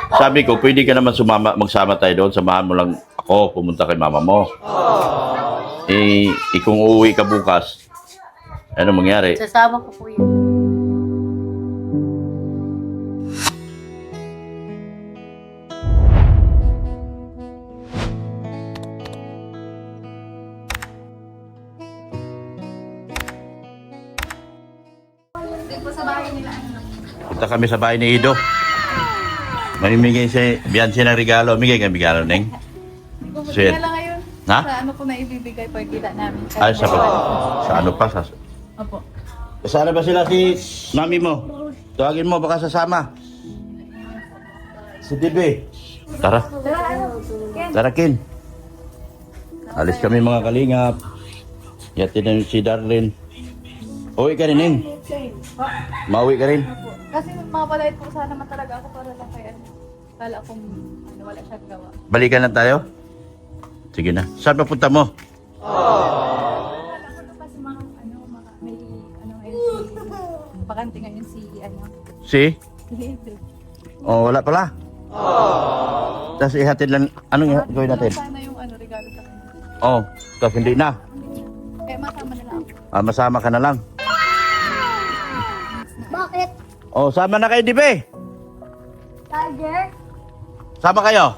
Sabi ko, pwede ka naman magsama tayo doon. Samahan mo lang ako, pumunta kay mama mo. Kung uuwi ka bukas, ano mangyari? Sasama ko po yun. Punta kami sa bahay ni Ido. Mamimigay si Bianci ng regalo. Migay ka regalo, Neng. Sweet. Kaya ngayon, Ha? sa ano po na ibibigay po yung kita namin. Ay, sa ano pa? Opo. Sana ba sila si mami mo? Tawagin mo, baka sasama. Si Dibe. Tara. Tara, Kin. Alis kami mga kalingap. Yati na si Darlene. Uwi ka rin, Neng. Mauwi ka rin. Kasi mapapalayit po sana naman talaga ako para lang kay ano. Kala kong ano, wala siyang gawa. Balikan na tayo? Sige na. Saan papunta mo? Kala ko naman si mga ano, may ano ngayon si bakante ngayon si ano. Si? Hindi. Oh, wala pala. Tapos ihatid lang. Anong gawin natin? Sana yung ano, regalo sa kanya. Oh, tapos hindi na. Kaya masama na lang ako. Masama ka na lang. Bakit? Oh, sama na kayo, Dibe. Tiger? Sama kayo.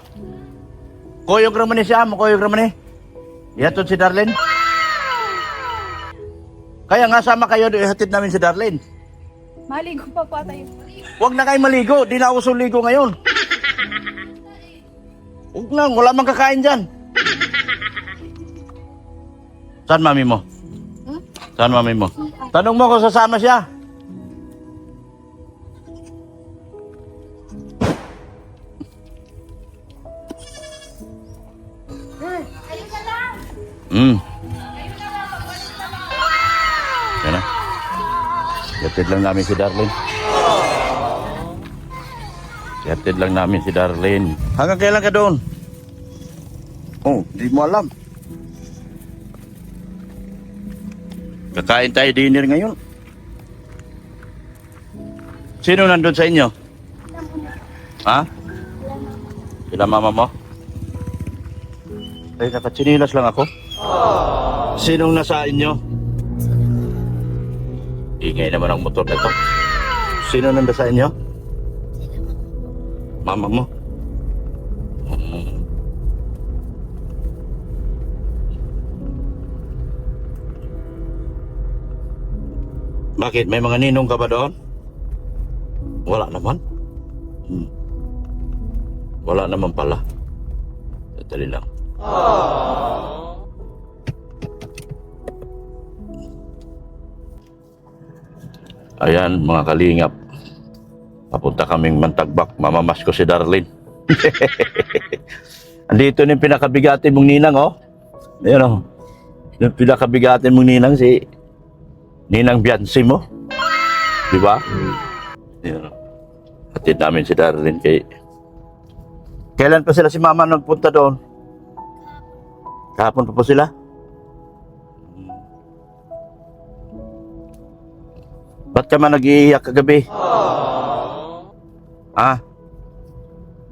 Kuyog naman ni si Amo, kuyog naman ni. Ihatid si Darlene. Kaya nga sama kayo, ihatid namin si Darlene. Maligo pa po tayo. Huwag na kayo maligo, di na uso ligo ngayon. Huwag na, wala mang kakain dyan. Saan mami mo? Saan mami mo? Tanong mo kung sasama siya. Yan na. Yatid lang namin si Darlene. Yatid lang namin si Darlene. Hanggang kailan ka doon? Oh, di mo alam. Kakain tayo dinner ngayon. Sino nandun sa inyo? Ha? Sila mama mo? Ay, nakatsinilas lang ako. Sinong nasa inyo? Ingay naman ang motor na ito. Sino nanda sa inyo? Mama mo? Bakit? May mga ninong ka ba doon? Wala naman. Wala naman pala. Dali lang. Ayan, mga kalingap. Papunta kaming Mantagbak. Mamamas ko si Darlene. Andito na yung pinakabigatin mong ninang, oh. Ayan, oh. Yung pinakabigatin mong ninang, si Ninang Bianci mo. Diba? Ayan, oh. Hatid namin si Darlene kay... Kailan pa sila si mama nagpunta doon? Kahapon pa po sila? Ba't ka man nag-iiyak kagabi? Ah?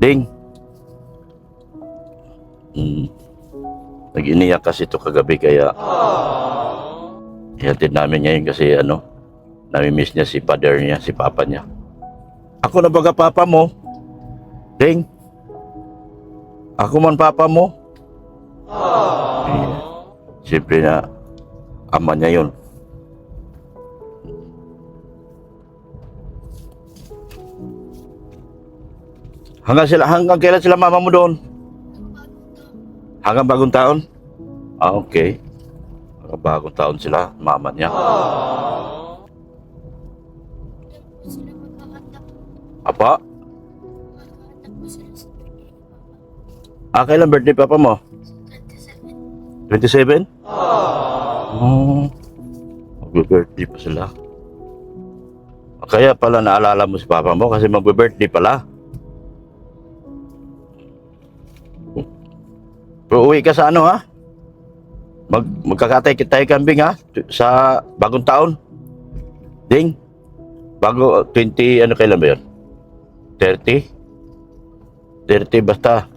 Ding? Nag-iniyak kasi ito kagabi kaya ihatid namin ngayon kasi ano, nami-miss niya si father niya, si papa niya. Ako na baga papa mo? Ding? Ako man papa mo? Siyempre na ama niya yun. Hanggang kailan sila mama mo doon? Hanggang bagong taon? Ah, okay. Hanggang bagong taon sila, mama niya. Apa? Kailan birthday papa mo? 27? Oh. Mag-birthday pa sila. Kaya pala naalala mo si papa mo kasi mag-birthday pala. Pero uwi ka sa ano ha? Magkakatay tayo kambing ha? Sa bagong taon? Ding? Bago 20, ano kailan ba yun? 30? 30 basta.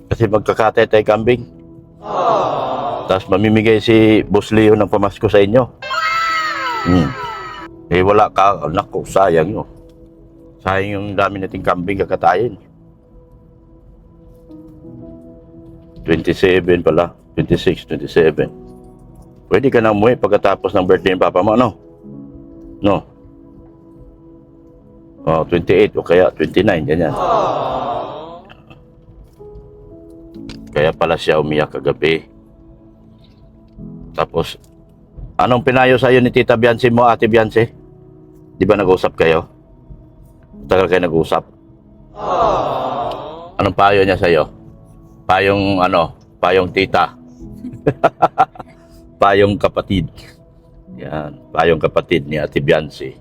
Kasi magkakatay tayo kambing. Tapos mamimigay si Boss Leo ng pamasko sa inyo. Eh wala ka, naku, sayang yun. Sayang yung dami nating kambing kakatayin. 27 pala, 26, 27. Pwede ka na umuwi pagkatapos ng birthday ng papa mo, no? No? Oh, 28 o kaya 29, ganyan. Kaya pala siya umiyak kagabi. Tapos, anong pinayo sa'yo ni Tita Biancy mo, Ate Biancy? Di ba nag-usap kayo? Tagal kayo nag-usap? Anong payo niya sa'yo? Payong ano? Payong tita. Payong kapatid. Yan. Payong kapatid ni Ate Biancy.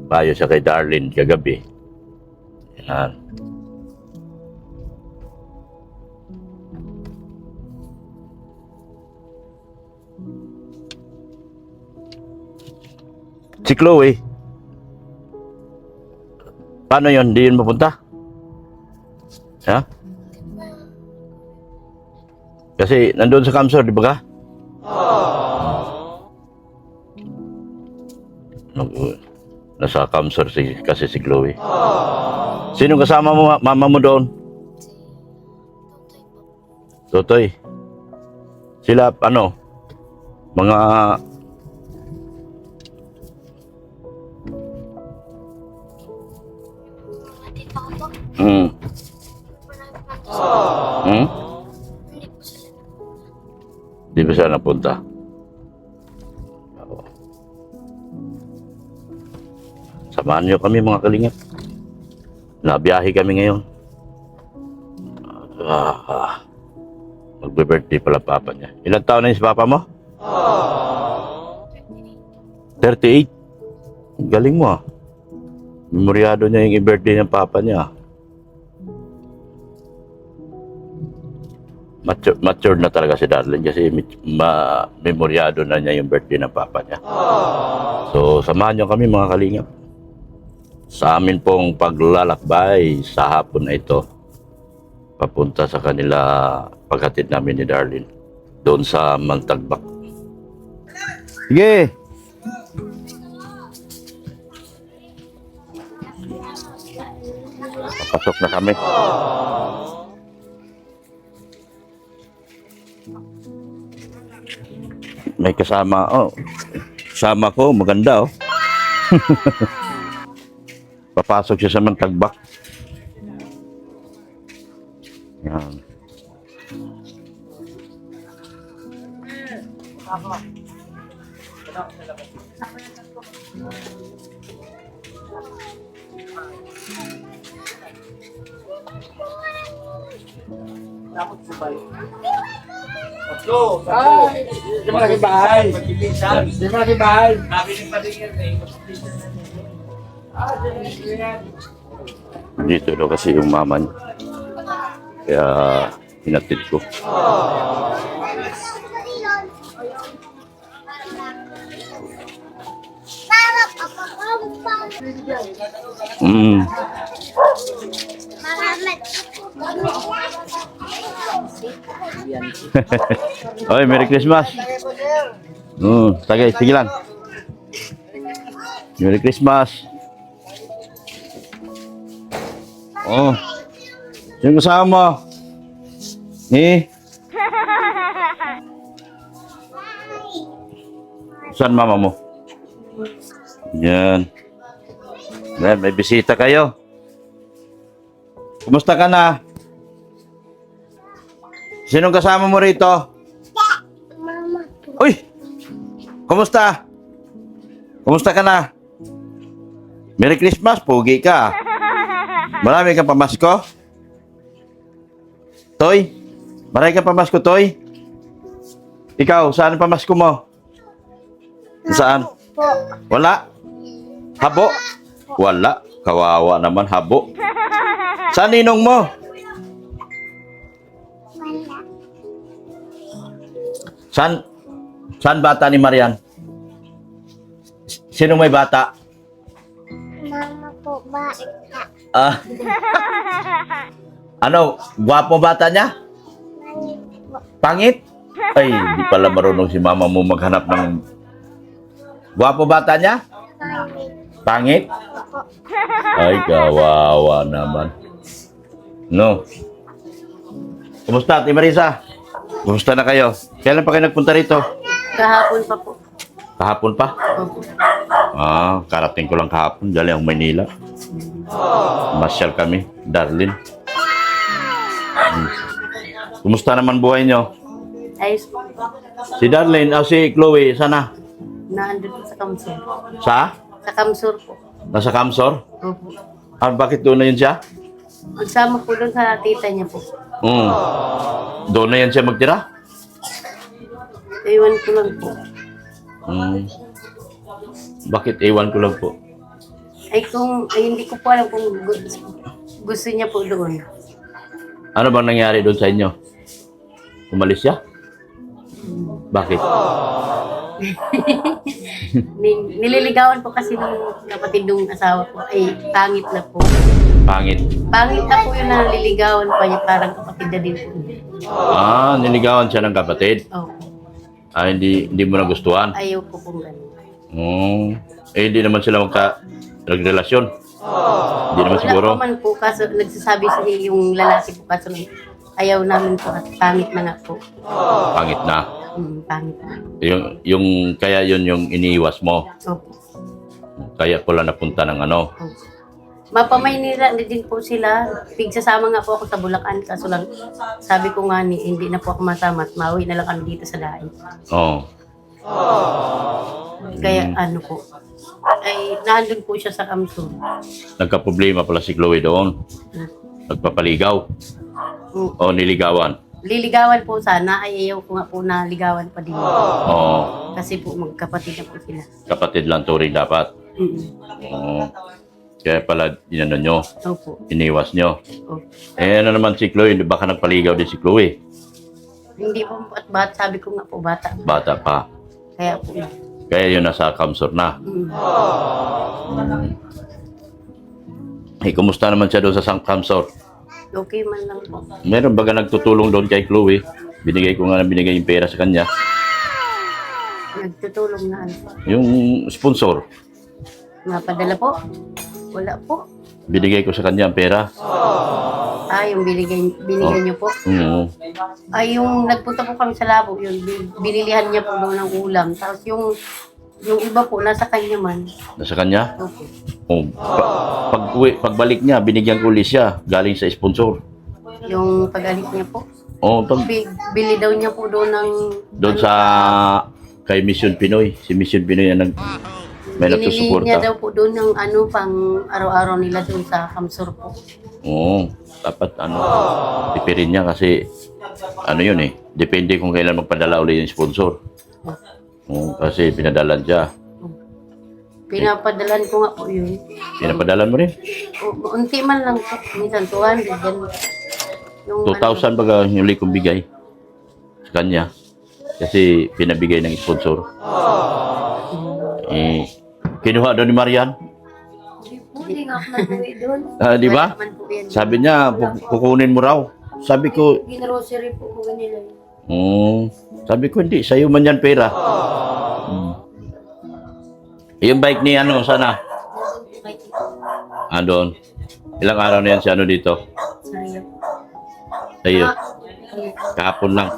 Payo siya kay Darlene kagabi. Yan. Si Chloe, paano yun? Hindi yun mapunta? Ha? Kasi nandun sa Kamsor, di ba ka? Nasa Kamsor kasi si Chloe. Sino kasama mo, mama mo doon? Totoy. Sila, ano? Mga... Hmm. Hmm? Di ba siya napunta? Oo. Samahan niyo kami mga kalingap. Nabiyahe kami ngayon. Magbe-birthday pala papa niya. Ilang taon na yung si papa mo? 38. Galing mo ah. Memoryado niya yung birthday ng papa niya. Mature na talaga si Darlene kasi memoryado na niya yung birthday ng papa niya. So, samahan niyo kami mga kalingap. Sa amin pong paglalakbay sa hapon na ito, papunta sa kanila paghatid namin ni Darlene doon sa Mantagbak. Sige! Papasok na kami. May kasama, kasama ko, maganda Papasok siya sa Mantagbak. Yan. Di mo lagi bahay. Di mo lagi bahay. Dito daw kasi yung mama niya. Kaya hinatid ko. Oy, Merry Christmas. Tagay, sige lang. Merry Christmas. Yung kasama mo? Saan mama mo? Yan. Yan, may bisita kayo. Kumusta ka na? Sinong kasama mo rito? Mama po. Uy! Kumusta? Kumusta ka na? Merry Christmas, pogi ka. Marami kang pamasko? Toy? Marami kang pamasko, Toy? Ikaw, saan ang pamasko mo? Saan? Wala? Habo? Wala. Kawawa naman, habo. Saan ninong mo? Saan bata ni Marian? Sino may bata? Mama po, bata. Ah. Ano, gwapo bata niya? Pangit? Ay, hindi pala marunong si mama mo maghanap ng gwapo bata niya? Pangit? Ay, kawawa naman. No. Kumusta, Ate Marisa? Kumusta na kayo? Kailan pa kayo nagpunta rito? Kahapon pa po. Kahapon pa? Opo. Ah, karating ko lang kahapon. Dali ang Maynila. Masyal kami, Darlene. Kumusta naman buhay nyo? Ayos po. Si Darlene, si Chloe, sana? Naandun po sa Kamsur. Sa? Sa Kamsur po. Nasa Kamsor? Opo. Ah, bakit doon na yun siya? Magsama po doon sa tita niya po. Doon na yan siya magtira? Iwan ko lang po. Bakit ewan ko lang po? Ay hindi ko po alam kung gusto niya po doon. Ano bang nangyari doon sa inyo? Umalis siya? Bakit? Nililigawan po kasi ng kapatid ng asawa ko. Ay, pangit na po. Pangit. Pangit na po yun na nililigawan pa niya. Parang kapatid na din po niya. Ah, niligawan siya ng kapatid. Oh, Ah, hindi mo nagustuhan. ayaw ko pong ganun. Hindi naman sila nagrelasyon. Hindi naman siguro. Wala pa man po, kaso nagsasabi siya yung lalaki po, kaso ayaw namin po at pangit na nga po. Pangit na. Pangit na. Kaya yun yung iniiwas mo. Opo. Kaya pala napunta ng ano. Mapamaynila din po sila. Pigsasama nga po ako sa Bulacan. Kaso lang, sabi ko nga hindi na po ako masama at mauwi na lang kami dito sa Daig. Oo. Kaya ano po, ay nandun po siya sa Kamsur. Nagka-problema pala si Chloe doon. Nagpapaligaw. O niligawan. Liligawan po sana, ay ayaw ko nga po na ligawan pa din. Oo. Kasi po magkapatid na po sila. Kapatid lang to rin dapat. Oo. Kaya pala inano nyo, Opo. iniwas nyo. Opo. Ano naman si Chloe, baka nagpaligaw din si Chloe. Hindi po, at sabi ko nga po, bata. Bata pa. Kaya po. Kaya yun nasa Kamsor na. Kumusta naman siya doon sa Kamsor? Okay man lang po. Meron baga nagtutulong doon kay Chloe? Binigay ko nga binigay yung pera sa kanya. Nagtutulong na ano. Yung sponsor, Napadala po? Wala po. binigay ko sa kanya ang pera. Yung binigay niyo po. Ay, yung nagpunta po kami sa labo, yun, binilihan niya po doon ng ulam. Tapos yung iba po, nasa kanya man. Nasa kanya? Okay. Pagbalik niya, binigyan ko ulit siya galing sa sponsor. Yung pag-alit niya po. Bili daw niya po doon ng... Doon sa kay Mission Pinoy. Si Mission Pinoy ang may Binili niya nagsusuporta. daw po doon ng pang araw-araw nila doon sa Kamsur po. Oo. Dapat tipirin niya kasi yun depende kung kailan magpadala ulit yung sponsor. Oo, kasi pinadalan siya. Pinapadalan ko nga po yun. Pinapadalan mo rin? Unti man lang po. Minsan 200. Ganun. Yung 2,000 baga yung huli kong bigay sa kanya. Kasi pinabigay ng sponsor. Kinuha doon ni Marian. Hindi nga ako nag-uwi doon. Di ba? naman po yan. Sabi niya, kukunin mo raw. Sabi ko, Ginrocery po ko ganila. sabi ko, hindi. Sa'yo man yan pera. Yung bike ni sana? Doon. Ilang araw na yan si dito? Sa'yo. Kahapon lang.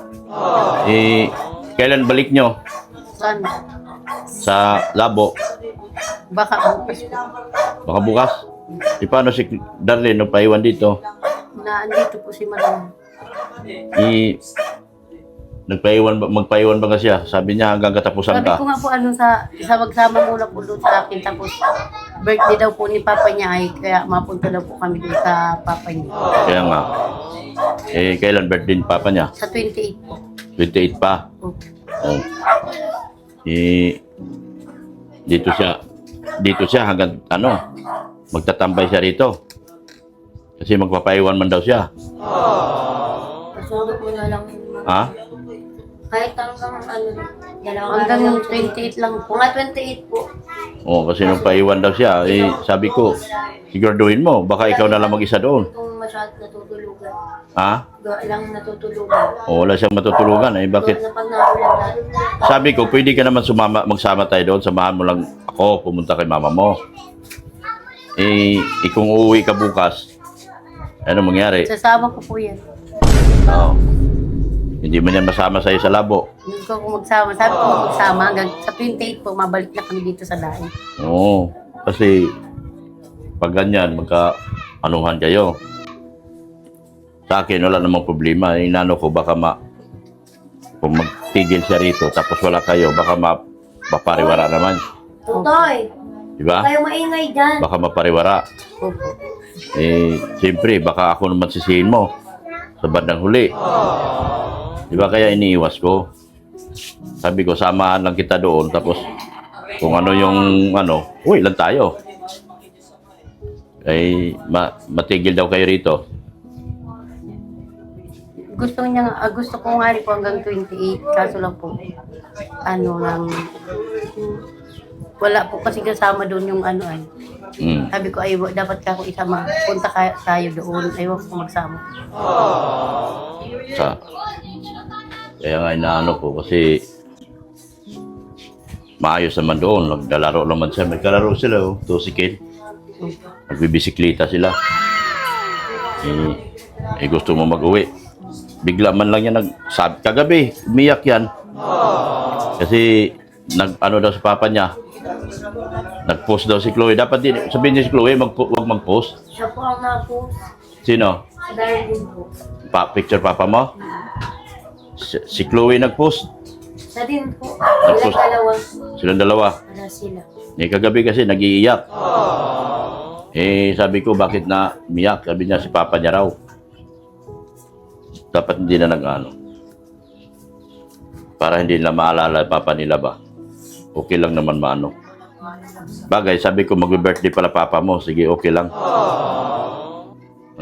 Kailan balik nyo? Saan? Sa labo? Baka bukas po. Baka bukas? Paano si Darlene nung paiwan dito? Andito po si Maraming. Magpaiwan ba siya? Sabi niya hanggang katapusan Sabi ka. ko nga po sa magsama muna po doon sa akin. Tapos birthday daw po ni Papa niya kaya mapunta daw po kami doon sa Papa niya. Kaya nga. Kailan birthday ni Papa niya? Sa 28 po. 28 pa. Oh. Dito siya hanggang magtatambay siya rito. Kasi magpapaiwan man daw siya. Kasunod ko na lang. Ha? Kahit hanggang dalawang Hanggang araw yung 28 lang po. Mga 28 po. Oo, kasi nung paiwan daw siya, sabi ko, siguraduhin mo, baka ikaw na lang mag-isa doon. Kung masyadong natutulugan. Ha? Gawa lang natutulugan. O, wala siyang matutulugan. Bakit? Gawa na pag naulan natin. Sabi ko, pwede ka naman magsama tayo doon. Samahan mo lang ako, pumunta kay mama mo. Kung uuwi ka bukas, ano mangyari? Sasama ko po yan. Oo. Hindi man yan masama sa'yo sa labo. Hindi ko kung magsama. Sabi ko magsama hanggang sa 28 po, mabalik na kami dito sa daan. Oo. Kasi, pag ganyan, magka-anuhan kayo. Sa akin, wala namang problema. Inano ko, baka kung magtigil siya rito, tapos wala kayo, baka mapariwara naman. Tutoy, Diba? kayo maingay dyan. Baka mapariwara. Opo. Siyempre, baka ako naman sisihin mo sa bandang huli. Diba kaya iniiwas ko? Sabi ko, samahan lang kita doon, tapos kung ano yung uy, lang tayo. Matigil daw kayo rito. Gusto ko nga rin po hanggang 28, kaso lang po, wala po kasi kasama doon yung Sabi ko, dapat ka ako isama, punta tayo doon, ayaw ko magsama. Kaya nga inaano ko kasi maayos naman doon. Naglalaro naman siya. May kalaro sila, tusikil. Nagbibisiklita sila. Gusto mo mag-uwi. Bigla man lang yan kagabi, umiyak yan. Kasi nag-ano daw sa papa niya. Nag-post daw si Chloe. Dapat din, sabihin niya si Chloe, huwag mag-post. Siya po ang na-post. Sino? Dahil din po. Picture papa mo? Si Chloe nag-post. Siya din po. Nag-post. Silang dalawa. Wala sila. Kagabi kasi nag-iiyak. Sabi ko, bakit na umiyak? Sabi niya, si papa niya raw. Dapat hindi na para hindi na maalala papa nila ba. Okay lang naman maano. Bagay, sabi ko, mag-birthday pala papa mo. Sige, okay lang.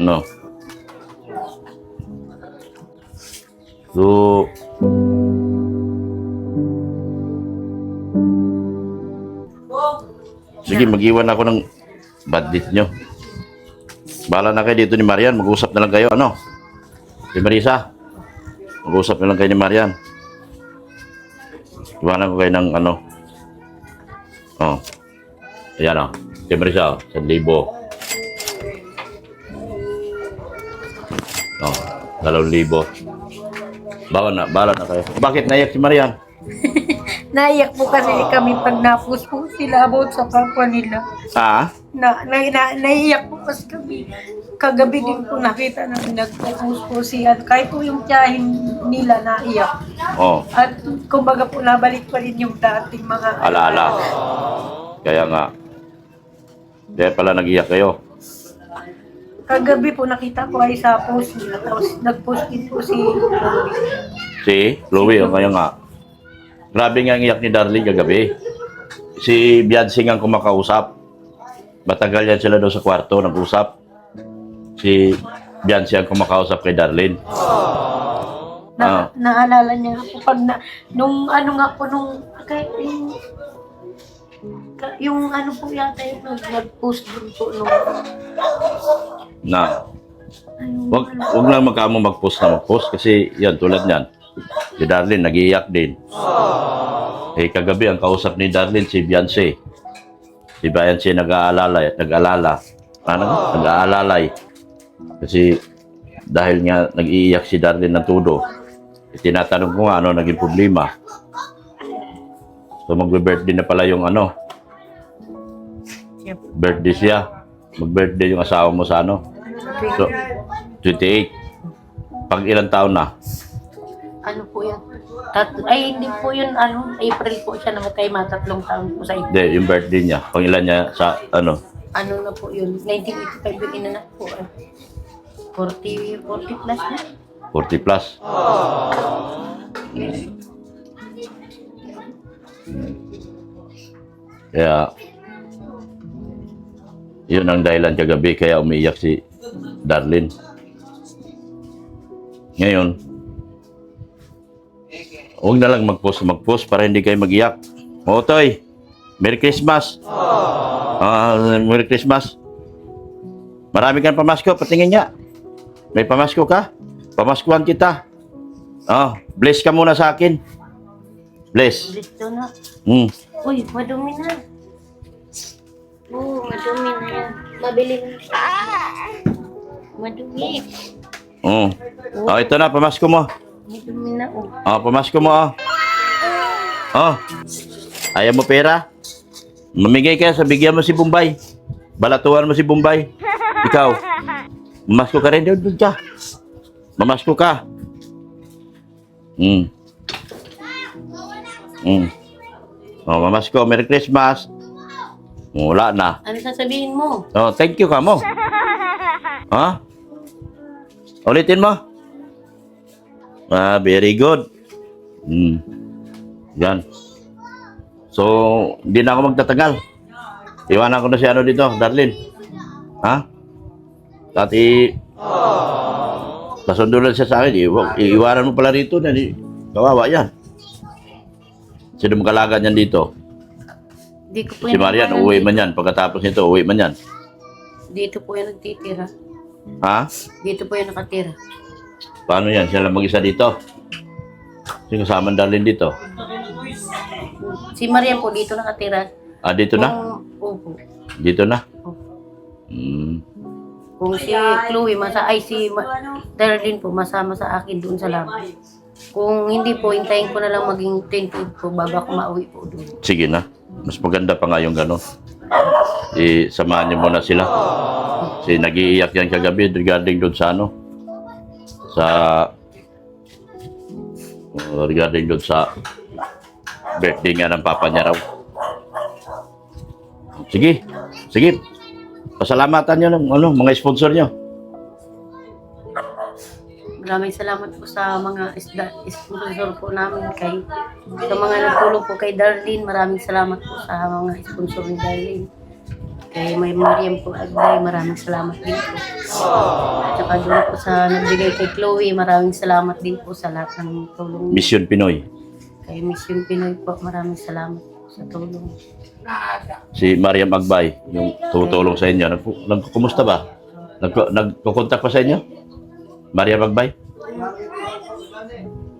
Ano? So, sige, mag-iwan ako ng bandit nyo. Bahala na kayo dito ni Marian. Mag-usap na lang kayo, ano? Si Marisa, mag-usap na lang kayo ni Marian. Iwanan ko kayo ng ayan si Marisa, 1,000. 2,000. Bahala na kayo. Bakit naiyak si Marian? Naiyak po kasi kami pag napus po sila about sa kapwa nila. Naiyak po kasi kami. Kagabi din po nakita namin nagpo-post po siya. Kahit po yung tiyahin nila naiyak. At kumbaga po nabalik pa rin yung dating mga Alaala. Kaya nga. Kaya pala nag-iyak kayo. Kagabi po nakita ko ay sa post nila. Tapos nag-post din po si Si Chloe, kaya nga. Grabe nga ang iyak ni Darlene kagabi. Si Biansing ang kumakausap. Matagal yan sila doon sa kwarto, nag-usap. Si Biansi ang kumakausap kay Darlene. Naalala niya nga po pag nung yung ano po yata yung nag-post din po nung wag lang magkamo mag-post kasi yan tulad niyan. Si Darlene nag-iiyak din. Kagabi ang kausap ni Darlene si Biansi. Si Biansi nag-aalalay. Kasi dahil nga nag-iiyak si Darlene ng todo. Tinatanong ko nga ano naging problema. So magbe-birthday na pala yung birthday siya. Mag-birthday yung asawa mo sa So, 28. Pag ilang taon na? Ano po yan? Hindi po yun, April po siya namatay, 3 taon po sa ito. Hindi, yung birthday niya. Pang ilan niya sa Ano na po yun? 1985 yung inanak po. 40 plus na. 40 plus. Kaya, yun ang dahilan kagabi kaya umiiyak si Darlene. Ngayon, huwag na lang mag-post para hindi kayo mag-iyak. Otoy, Merry Christmas. Merry Christmas. Marami kang pamasko, patingin niya. May pamasko ka? Pamaskuhan kita. Bless ka muna sa akin. Bless. Dito na. Uy, madumi na. Oo, madumi na yan. Mabili na. Madumi. Ito na, pamasko mo. Madumi na, oh. Pamasko mo, Ayaw mo pera? Mamigay ka, bigyan mo si Bombay. Balatuhan mo si Bombay. Ikaw, mamasko ka rin. Doon ka. Mamasko ka. Mamasko, Merry Christmas. Wala na. Ano sasabihin mo? Thank you ka mo. Ulitin mo. Very good. Yan. So, hindi na ako magtatagal. Iwanan ko na si ano dito, Darlene. Dati, pasundo lang siya sa akin. Iwanan mo pala rito. Kawawa yan. Sino magkalaga niyan dito? Di ko po Si Marian, uwi man yan. Pagkatapos nito, uwi man yan. Dito po yung nagtitira. Dito po yung nakatira. Paano yan? Siya lang mag-isa dito? Sino kasama Darlene dito? Si Marian po dito nakatira. Dito na? Opo. Dito na? Kung si Chloe, Darlene po, masama sa akin doon sa lab. Kung hindi po, hintayin ko na lang maging 20 po bago ako mauwi po doon. Sige na. Mas maganda pa nga yung gano'n. Samahan niyo muna sila. Kasi nag-iiyak yan kagabi regarding doon sa regarding doon sa birthday nga ng papa niya raw. Sige. Pasalamatan niyo ng mga sponsor niyo. Maraming salamat po sa mga sponsor po namin sa mga nagtulong po kay Darlene. Maraming salamat po sa mga sponsor ni Darlene. Kay may Mariam po Agday, maraming salamat din po. At saka doon po sa nagbigay kay Chloe, maraming salamat din po sa lahat ng tulong. Mission Pinoy. Kay Mission Pinoy po, maraming salamat po sa tulong. Si Mariam Agbay, yung tutulong sa inyo. Kumusta ba? Nagkukontak pa sa inyo? Mariam Agbay?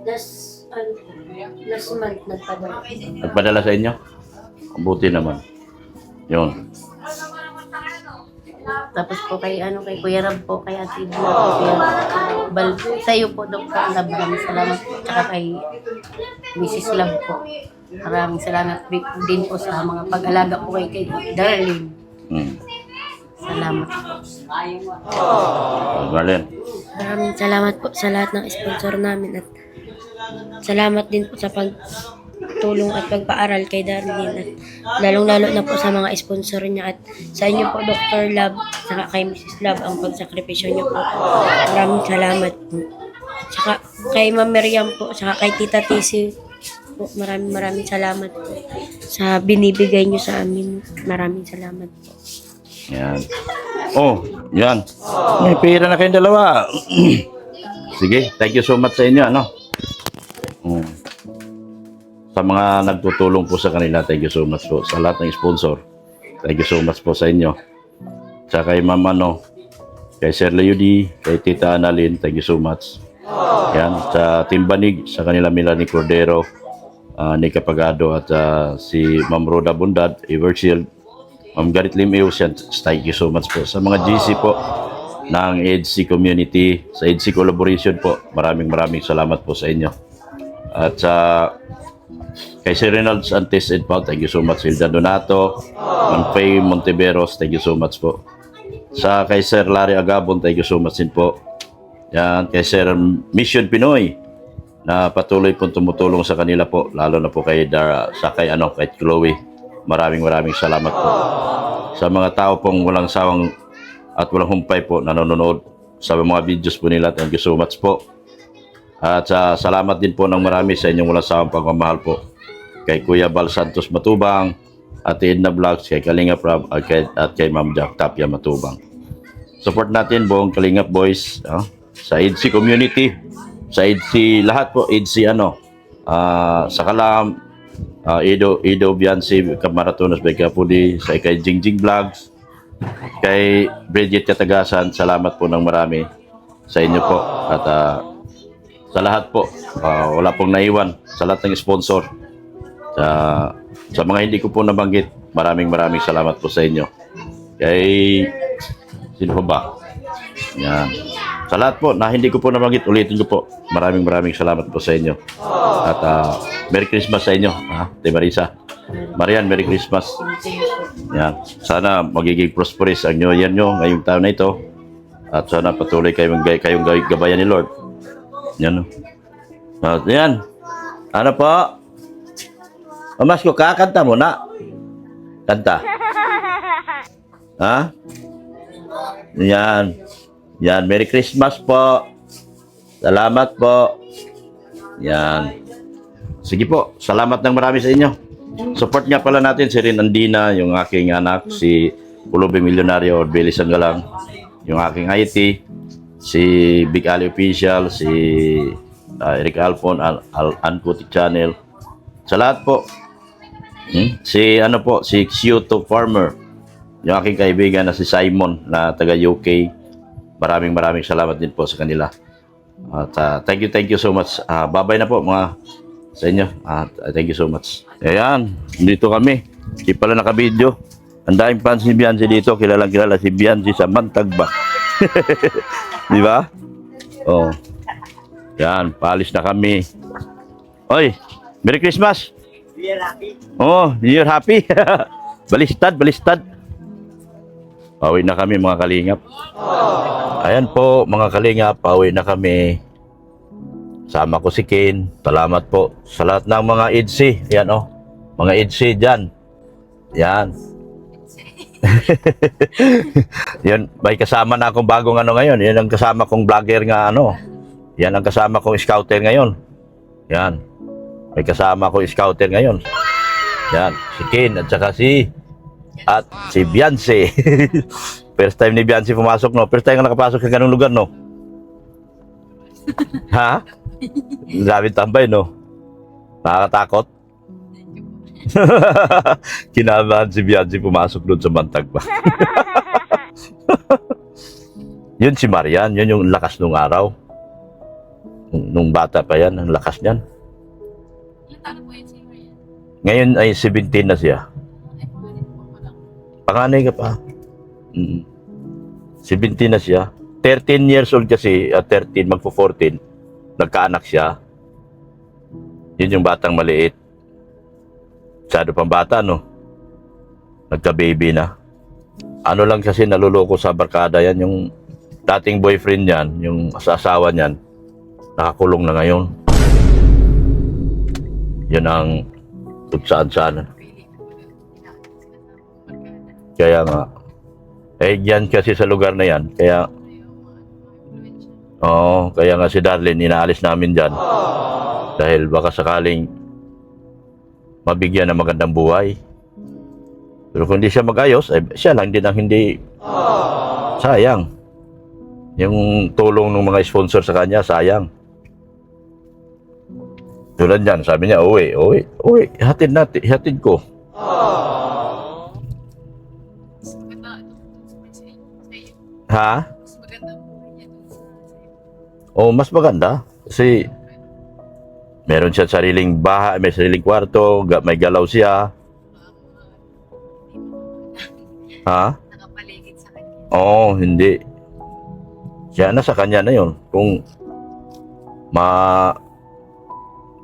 Last month nagpadala. Nagpadala sa inyo? Ang buti naman. Yun. Tapos po kay Kuya Rab po, kay Ate Dua, Kuya Bal, sa iyo po, Dr. Lab, maraming salamat po. Tsaka kay Mrs. Lab po. Maraming salamat din po sa mga pag-alaga po kay Darlene. Salamat po. Darlene. Maraming salamat po sa lahat ng sponsor namin at salamat din po sa pagtulong at pagpaaral kay Darlene at lalong-lalo na po sa mga sponsor niya at sa inyo po Dr. Lab saka kay Mrs. Lab ang pagsakripisyo niyo po. Maraming salamat po. Saka kay Ma'am Miriam po saka kay Tita Tisi po, maraming salamat po sa binibigay niyo sa amin. Maraming salamat po. Yan. Yan. May pera na kayong dalawa. Sige, thank you so much sa inyo, Sa mga nagtutulong po sa kanila, thank you so much po. Sa lahat ng sponsor, thank you so much po sa inyo. Sa kay Mama, kay Sir Leody, kay Tita Annalyn, thank you so much. Yan, sa Team Banig, sa kanila Melanie Cordero, ni Kapagado, at si Ma'am Roda Bundad, Evershield, Ma'am Garit Lim-Eus, thank you so much po. Sa mga GC po ng EDC community, sa EDC collaboration po, maraming salamat po sa inyo. At sa kay Sir Reynolds Antes and Pao, thank you so much. Hilda Donato, Ma'am Faye Monteveros, thank you so much po. Sa kay Sir Larry Agabon, thank you so much din po. Yan, kay Sir Mission Pinoy, na patuloy pong tumutulong sa kanila po, lalo na po kay kay Chloe. Maraming salamat po. Sa mga tao pong walang sawang at walang humpay po nanonood sa mga videos po nila, thank you so much po. At salamat din po ng marami sa inyong walang sawang pagmamahal po. Kay Kuya Bal Santos Matubang, Ate Edna Vlogs, kay Kalingap Rab, at kay Ma'am Jack Tapia Matubang. Support natin buong Kalingap Boys, sa EDC community, sa EDC lahat po, EDC sa Kalam, Ido Bianci, Kamaratonas by Kapudi, sa kay Jingjing Vlogs, kay Bridget Katagasan, salamat po ng marami sa inyo po. At sa lahat po, wala pong naiwan, sa lahat ng sponsor. Sa mga hindi ko po nabanggit, maraming salamat po sa inyo. Kay, sino po ba? Yan. Sa lahat po, na hindi ko po nabanggit, ulitin ko po, maraming salamat po sa inyo. At Merry Christmas sa inyo, Ate Marisa. Marian, Merry Christmas. Yan. Sana magiging prosperous ang New Year nyo ngayong taon na ito. At sana patuloy kayong gabayan ni Lord. Yan. At yan. Ano po? Mas ko, kakanta mo na. Kanta. Ha? Yan. Yan. Merry Christmas po. Salamat po. Yan. Sige po. Salamat ng marami sa inyo. Support nga pala natin si Rin Andina, yung aking anak, si Pulubing Milyonaryo, Billy Sanggalang, yung aking IT, si Big Ali Official, si Eric Alfon, Ancuti Channel. Sa lahat po. Si Kyoto Farmer, yung aking kaibigan na si Simon na taga UK. Maraming salamat din po sa kanila. At thank you so much. Bye-bye na po mga sa inyo. Thank you so much. Ayan, dito kami. Di pala naka-video. Ang daming fans ni Bianci dito. Kilala si Bianci sa Mantagba. Di ba? Oh. Yan, paalis na kami. Oy, Merry Christmas. New Year happy. Oh, New Year happy. Balistad. Pauwi na kami mga kalingap. Ayan po mga kalingap, pauwi na kami. Sama ko si Ken. Salamat po sa lahat ng mga EDC. Ayan mga EDC dyan. Yan. Yan, may kasama na akong bagong ngayon. Yan ang kasama kong vlogger nga Yan ang kasama kong scouter ngayon. Yan. May kasama akong scouter ngayon. Yan, si Ken at saka si Bianci. First time ni Bianci pumasok, no? First time ka nakapasok sa ganung lugar, no? Ha? Grabe tambay, no? Nakakatakot? Kinabahan si Bianci pumasok doon sa Mantagba. Yun si Marian, yun yung lakas nung araw. Nung bata pa yan, ang lakas niyan. Ngayon ay 17 na siya. Panganay ka pa. 17 na siya. 13 years old kasi, 13, magpo-14. Nagkaanak siya. Yun yung batang maliit. Masyado pang bata, no? Nagka-baby na. Ano lang kasi naluloko sa barkada yan, yung dating boyfriend niyan, yung asawa niyan, nakakulong na ngayon. Yun ang kung saan-saan. Kaya nga, yan kasi sa lugar na yan, kaya nga si Darlene inaalis namin dyan. Dahil baka sakaling mabigyan ng magandang buhay. Pero kung hindi siya mag-ayos, siya lang din ang hindi. Sayang. Yung tulong ng mga sponsor sa kanya, sayang. Tulad yan, sabi niya, uwi, hatid ko. Ha? Mas maganda. Kasi meron siya sariling bahay, may sariling kwarto, may galaw siya. Ha? Nakapaligid sa kanya. Hindi. Siya na sa kanya na yun. Kung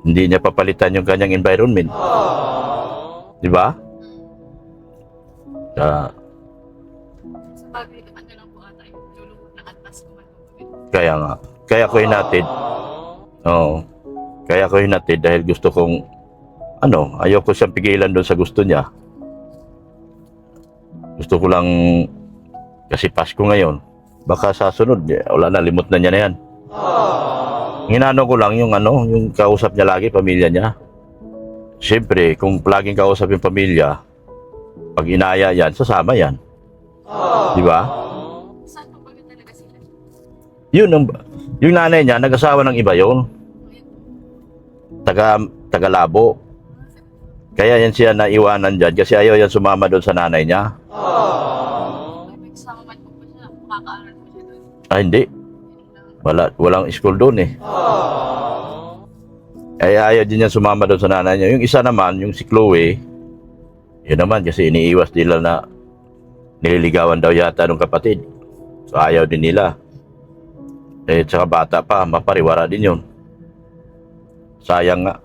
hindi niya papalitan yung kanyang environment. Di ba? Kaya nga. Kaya ko hinatid. Kaya ko hinatid dahil gusto kong ayoko siyang pigilan doon sa gusto niya. Gusto ko lang kasi Pasko ngayon. Baka sa sunod, wala na, limot na niya na yan. Hinano ko lang yung kausap niya lagi, pamilya niya. Siyempre, kung laging kausap yung pamilya, pag inaya yan, sasama yan. Di ba? Saan pa ba talaga sila? Yung nanay niya, nag-asawa ng iba yun. Taga Labo. Kaya yan siya naiwanan dyan kasi ayaw yan sumama doon sa nanay niya. May kasama man po siya. Makakaaral po siya doon. Ah, hindi. Walang school doon eh. Kaya ayaw din yan sumama doon sa nanay niya. Yung isa naman, yung si Chloe, yun naman kasi iniiwas nila na nililigawan daw yata ng kapatid. So ayaw din nila. Eh, tsaka bata pa, mapariwara din yun. Sayang nga.